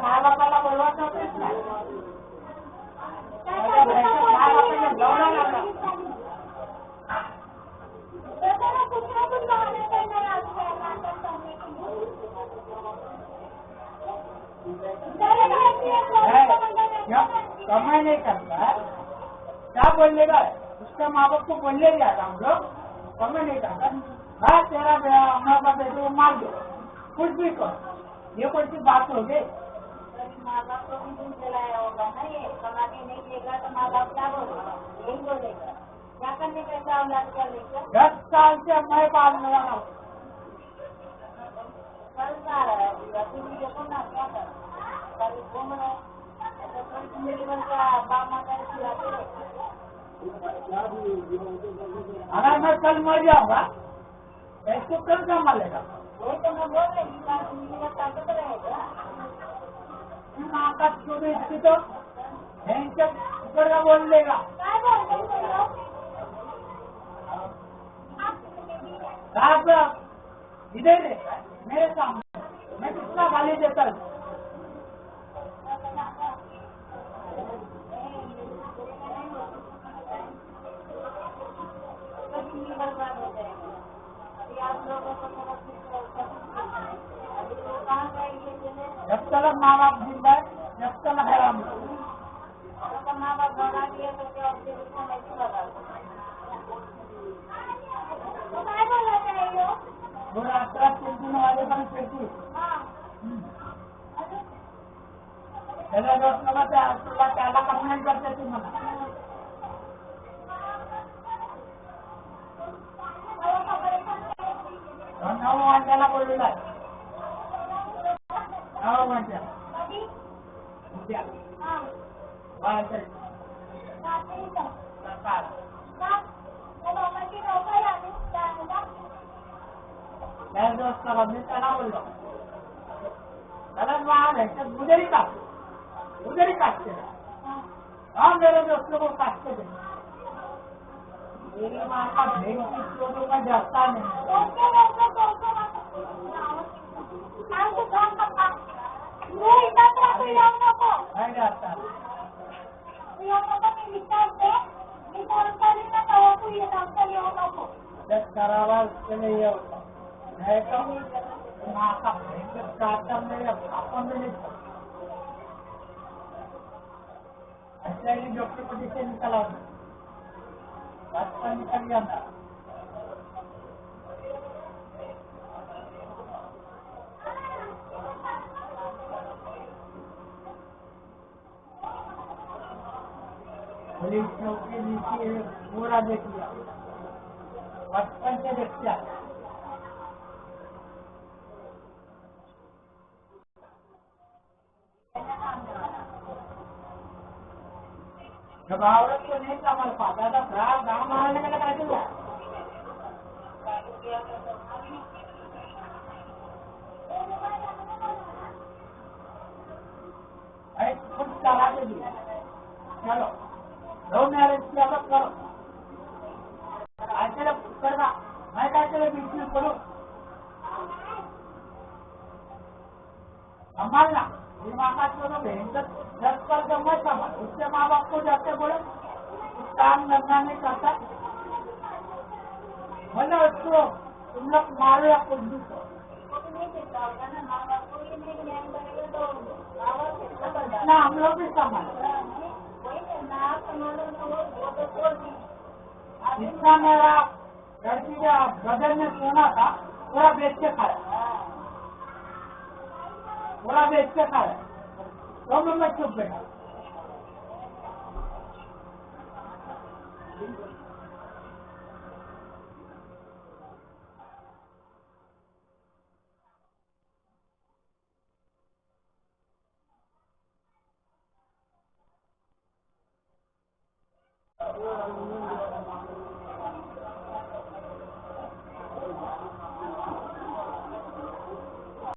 मायबापाला बोलवत नव्हतेच ना. कमाई नहीं करता क्या बोलेगा, उसका माँ बाप को बोलेगा हम लोग कमाई नहीं करता। हाँ तेरा माँ बाप बेटे मार दो, कुछ भी करो, ये कौन सी बात हो गई। माँ बाप को भी दिन चलाया होगा ना, ये कमा के नहीं देगा तो माँ बाप क्या बोलेगा, यही बोलेगा। क्या करने का औलाद क्या लेकर 10 साल से मैं पाल रहा हूँ। कल जा रहा है देखो ना क्या कर कल घूम रहा है अगर मैं कल मर जाऊंगा इसको कल क्या मालेगा। वही तो मैं बोल रही ताकत रहेगा का छोड़ इसकी तो ऊपर का बोल देगा। इधर मेरे सामने मैं कितना गाली देता हूँ। जब तक माँ बाप जिंदा है जब तक है हम माँ बाप बना दिया तो रात्र 3 वाजे पण पेटी त्याला तुला त्याला कंप्लेंट करते ती मला नऊ वाजल्याला बोललेला आहे 9 वाजता उद्या मी त्याला बोललो त्याला उधरी काटते हाँ मेरे दोस्तों को काटते थे मेरी माँ का भेड़ का जाता नहीं जाता करावा उसके लिए ये होता है तो माँ का भेड़ काटता मेरे अपन में नहीं ऐसा ही डॉक्टर को जिससे निकला रास्ता निकल जाता पुलिस चौकी नीचे पूरा देख लिया बचपन से देखता जब औरत को नहीं संभाल पाता था खराब गाँव मारने का कैसे हुआ अरे खुद चला के दिया चलो दो मैरिज किया तो करो ऐसे करना मैं कैसे बीच में करूँ संभालना दिमाग का छोड़ो भयंकर 10 साल का मत संभाल उसके माँ बाप को जाते बोलो काम धंधा नहीं करता बोलो उसको तुम लोग मारो या कुछ भी ना हम लोग भी संभाल जितना मेरा लड़की का बदल में सोना था पूरा बेच के खाया पूरा बेच के खाया तो मैं चुप बैठा